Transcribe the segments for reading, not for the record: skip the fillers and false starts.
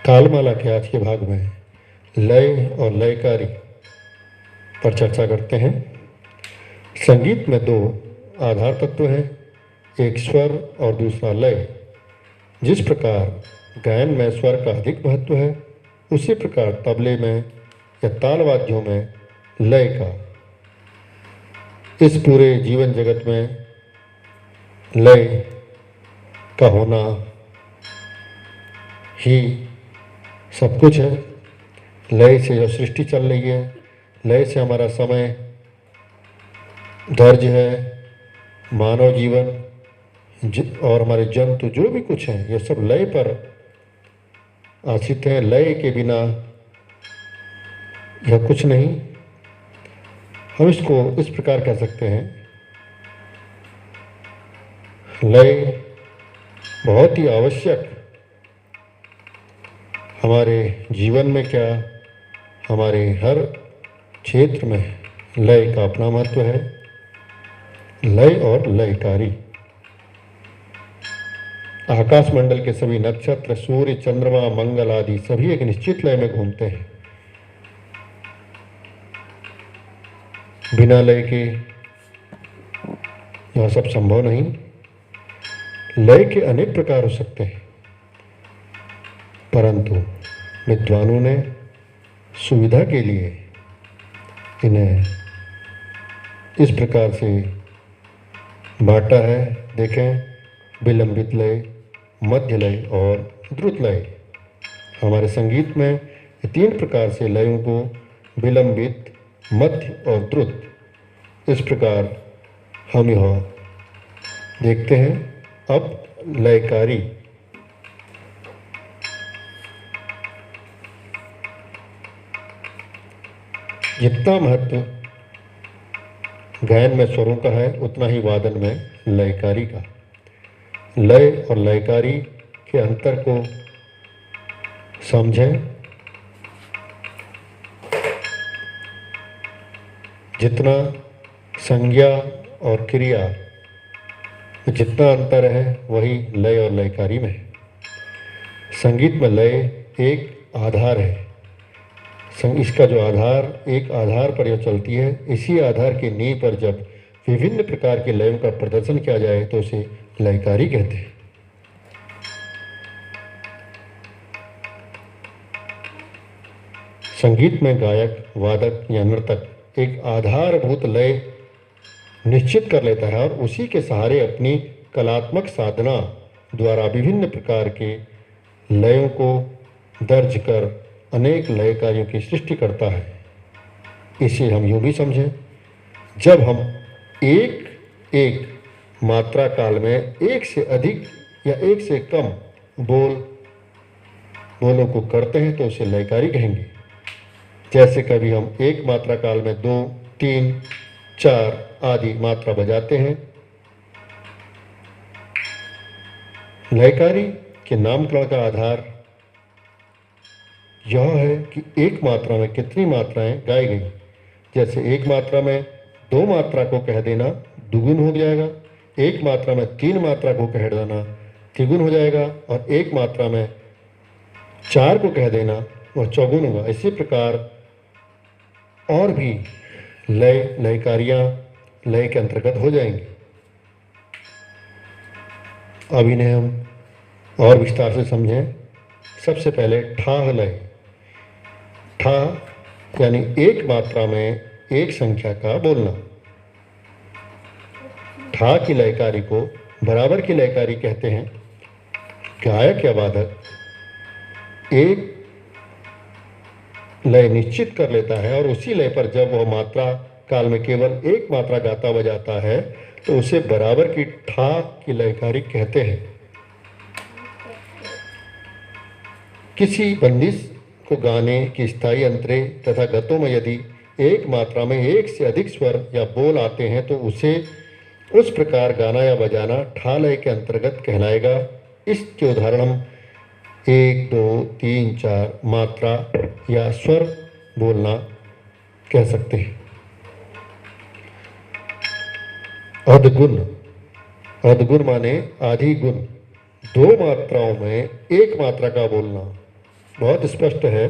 कालमाला के आज के भाग में लय और लयकारी पर चर्चा करते हैं। संगीत में दो आधार तत्व हैं, एक स्वर और दूसरा लय। जिस प्रकार गायन में स्वर का अधिक महत्व है, उसी प्रकार तबले में या ताल वाद्यों में लय का। इस पूरे जीवन जगत में लय का होना ही सब कुछ है। लय से जो सृष्टि चल रही है, लय से हमारा समय दर्ज है, मानव जीवन और हमारे जंतु जो भी कुछ है, ये सब लय पर आश्रित है। लय के बिना यह कुछ नहीं। हम इसको इस प्रकार कह सकते हैं, लय बहुत ही आवश्यक हमारे जीवन में, क्या हमारे हर क्षेत्र में लय का अपना महत्व है। लय और लयकारी। आकाशमंडल के सभी नक्षत्र, सूर्य, चंद्रमा, मंगल आदि सभी एक निश्चित लय में घूमते हैं। बिना लय के यह सब संभव नहीं। लय के अनेक प्रकार हो सकते हैं, परंतु विद्वानों ने सुविधा के लिए इन्हें इस प्रकार से बांटा है। देखें, विलंबित लय, मध्य लय और द्रुत लय। हमारे संगीत में ये तीन प्रकार से लयों को विलंबित, मध्य और द्रुत, इस प्रकार हम यह देखते हैं। अब लयकारी। जितना महत्व गायन में स्वरों का है, उतना ही वादन में लयकारी का। लय और लयकारी के अंतर को समझें। जितना संज्ञा और क्रिया में जितना अंतर है, वही लय और लयकारी में है। संगीत में लय एक आधार है। इसका जो आधार, एक आधार पर यह चलती है। इसी आधार की नींव पर जब विभिन्न प्रकार के लयों का प्रदर्शन किया जाए तो उसे लयकारी कहते हैं। संगीत में गायक, वादक या नर्तक एक आधारभूत लय निश्चित कर लेता है और उसी के सहारे अपनी कलात्मक साधना द्वारा विभिन्न प्रकार के लयों को दर्ज कर अनेक लयकारियों की सृष्टि करता है। इसे हम यूँ भी समझें, जब हम एक एक मात्रा काल में एक से अधिक या एक से कम बोलों को करते हैं तो उसे लयकारी कहेंगे। जैसे कभी हम एक मात्रा काल में 2, 3, 4 आदि मात्रा बजाते हैं। लयकारी के नामकरण का आधार यह है कि एक मात्रा में कितनी मात्राएं गाई गई। जैसे एक मात्रा में 2 मात्रा को कह देना दुगुन हो जाएगा, एक मात्रा में 3 मात्रा को कह देना त्रिगुण हो जाएगा, और एक मात्रा में 4 को कह देना वह चौगुन होगा। इसी प्रकार और भी लयकारियाँ लय के अंतर्गत हो जाएंगी। अब इन्हें हम और विस्तार से समझें। सबसे पहले ठाह लय। ठाह यानी एक मात्रा में एक संख्या का बोलना। ठाह की लयकारी को बराबर की लयकारी कहते हैं। गायक या वादक एक लय निश्चित कर लेता है और उसी लय पर जब वह मात्रा काल में केवल एक मात्रा गाता बजाता है तो उसे बराबर की ठाह की लयकारी कहते हैं। किसी बंदिश को गाने की स्थायी अंतरे तथा गतों में यदि एक मात्रा में एक से अधिक स्वर या बोल आते हैं तो उसे उस प्रकार गाना या बजाना ठाह लय के अंतर्गत कहलाएगा। इसके उदाहरण हम 1, 2, 3, 4 मात्रा या स्वर बोलना कह सकते हैं। अधगुण। अधगुण माने आधी गुण। 2 मात्राओं में एक मात्रा का बोलना, बहुत स्पष्ट है।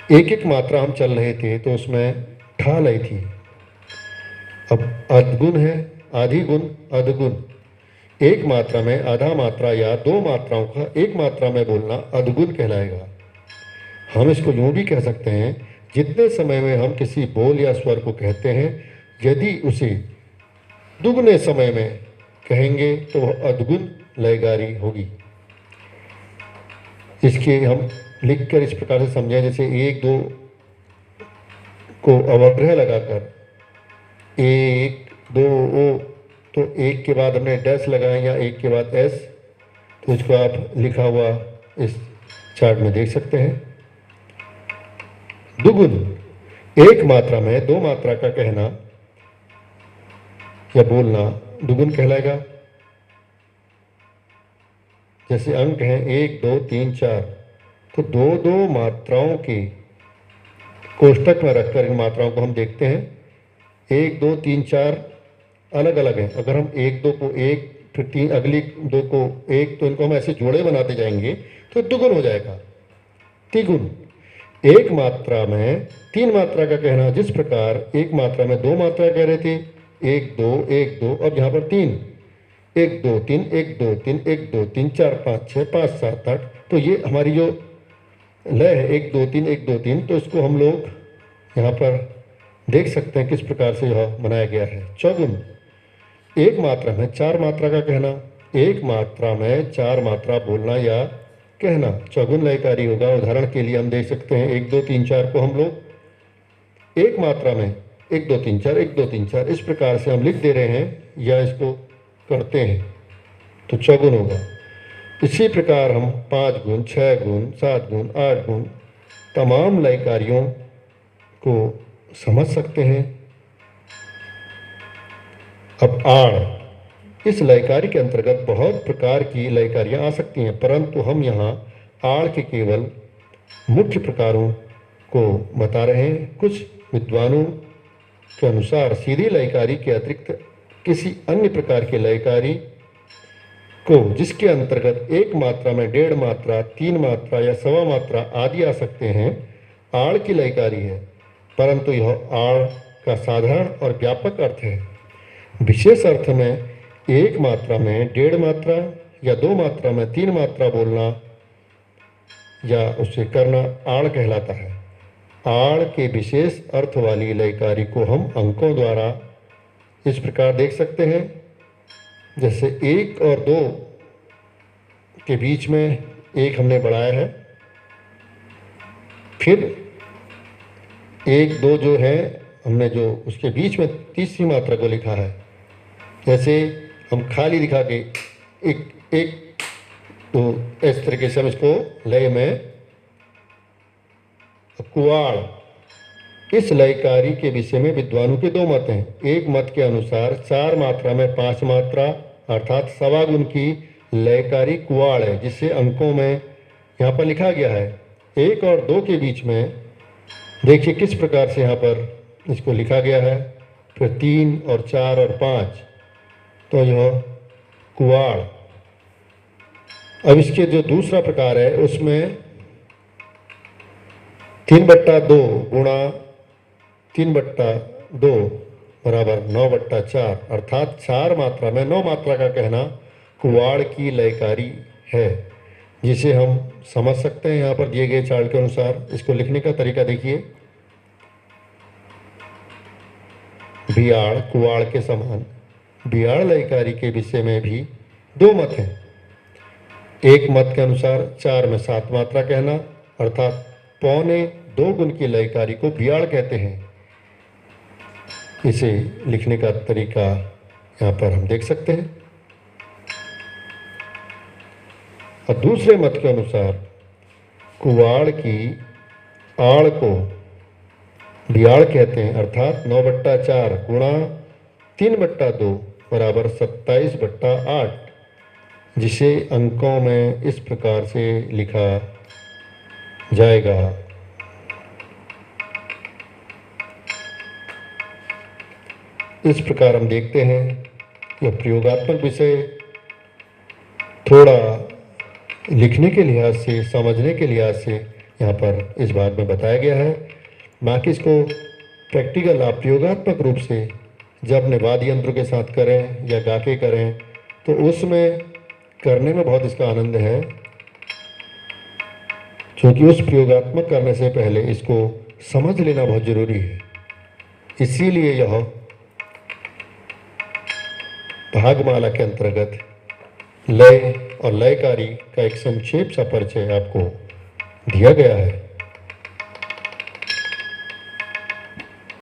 एक एक मात्रा हम चल रहे थे तो उसमें ठाल आई थी। अब अधगुण है, आधी गुण, अधगुण। एक मात्रा में आधा मात्रा या दो मात्राओं का एक मात्रा में बोलना अधगुण कहलाएगा। हम इसको यूँ भी कह सकते हैं, जितने समय में हम किसी बोल या स्वर को कहते हैं, यदि उसे दुगने समय में कहेंगे तो वह अधगुण लयगारी होगी। इसके हम लिखकर इस प्रकार से समझें, जैसे एक दो को अवग्रह लगाकर एक दो ओ, तो एक के बाद हमने डैश लगाए या एक के बाद एस, तो इसको आप लिखा हुआ इस चार्ट में देख सकते हैं। दुगुन, एक मात्रा में दो मात्रा का कहना या बोलना दुगुन कहलाएगा। जैसे अंक हैं 1 2 3 4, तो दो दो मात्राओं के कोष्टक में रखकर इन मात्राओं को हम देखते हैं। 1 2 3 4 अलग अलग हैं। अगर हम 1 2 को एक, फिर तीन अगली दो को एक, तो इनको हम ऐसे जोड़े बनाते जाएंगे तो दुगुन हो जाएगा। तिगुन, एक मात्रा में तीन मात्रा का कहना। जिस प्रकार एक मात्रा में दो मात्रा कह रहे थे, 1 2 1 2, अब यहाँ पर तीन, 1 2 3 1 2 3 1 2 3 4 5 6 5 7 8, तो ये हमारी जो लय है 1 2 3 1 2 3, तो इसको हम लोग यहाँ पर देख सकते हैं किस प्रकार से यह बनाया गया है। चौगुन, एक मात्रा में चार मात्रा का कहना। एक मात्रा में चार मात्रा बोलना या कहना चौगुन लयकारी होगा। उदाहरण के लिए हम देख सकते हैं 1 2 3 4 को हम लोग एक मात्रा में 1 2 3 4 1 2 3 4 इस प्रकार से हम लिख दे रहे हैं या इसको करते हैं, तो चौगुन होगा। इसी प्रकार हम 5 गुण, 6 गुण, 7 गुण, 8 गुण तमाम लयकारियों को समझ सकते हैं। अब आड़, इस लयकारी के अंतर्गत बहुत प्रकार की लयकारियाँ आ सकती हैं, परंतु हम यहाँ आड़ के केवल मुख्य प्रकारों को बता रहे हैं। कुछ विद्वानों के अनुसार सीधी लयकारी के अतिरिक्त किसी अन्य प्रकार के लयकारी को, जिसके अंतर्गत एक मात्रा में डेढ़ मात्रा, तीन मात्रा या सवा मात्रा आदि आ सकते हैं, आड़ की लयकारी है। परंतु यह आड़ का साधारण और व्यापक अर्थ है। विशेष अर्थ में एक मात्रा में डेढ़ मात्रा या दो मात्रा में तीन मात्रा बोलना या उसे करना आड़ कहलाता है। आड़ के विशेष अर्थ वाली लयकारी को हम अंकों द्वारा इस प्रकार देख सकते हैं। जैसे एक और दो के बीच में एक हमने बढ़ाया है, फिर एक दो जो है हमने जो उसके बीच में तीसरी मात्रा को लिखा है। जैसे हम खाली दिखा के एक एक, तो इस तरीके से हम इसको लय में कुआड़। इस लयकारी के विषय में विद्वानों के दो मत हैं। एक मत के अनुसार चार मात्रा में पांच मात्रा अर्थात सवा गुण की लयकारी कुआड़ है, जिसे अंकों में यहाँ पर लिखा गया है। एक और दो के बीच में देखिए किस प्रकार से यहाँ पर इसको लिखा गया है। फिर तीन और चार और पाँच, तो यह कुआड़। अब इसके जो दूसरा प्रकार है उसमें 3/2 गुणा 3/2 बराबर 9/4, अर्थात चार मात्रा में नौ मात्रा का कहना कुआड़ की लयकारी है, जिसे हम समझ सकते हैं यहाँ पर दिए गए चार्ट के अनुसार। इसको लिखने का तरीका देखिए। बियाड़ कुआड़ के समान। बियाड़ लयकारी के विषय में भी दो मत हैं। एक मत के अनुसार चार में सात मात्रा कहना अर्थात पौने दो गुण की लयकारी को बियाड़ कहते हैं। इसे लिखने का तरीका यहाँ पर हम देख सकते हैं। और दूसरे मत के अनुसार कुआड़ की आड़ को बियाड़ कहते हैं, अर्थात 9/4 गुणा 3/2 बराबर 27/8, जिसे अंकों में इस प्रकार से लिखा जाएगा। इस प्रकार हम देखते हैं यह प्रयोगात्मक विषय थोड़ा लिखने के लिहाज से, समझने के लिहाज से यहाँ पर इस भाग में बताया गया है। बाकी इसको प्रैक्टिकल आप प्रयोगात्मक रूप से जब अपने वाद्य यंत्र के साथ करें या गा के करें तो उसमें करने में बहुत इसका आनंद है, क्योंकि उस प्रयोगात्मक करने से पहले इसको समझ लेना बहुत ज़रूरी है। इसीलिए यह भागमाला के अंतर्गत लय और लयकारी का एक संक्षेप सा परिचय आपको दिया गया है।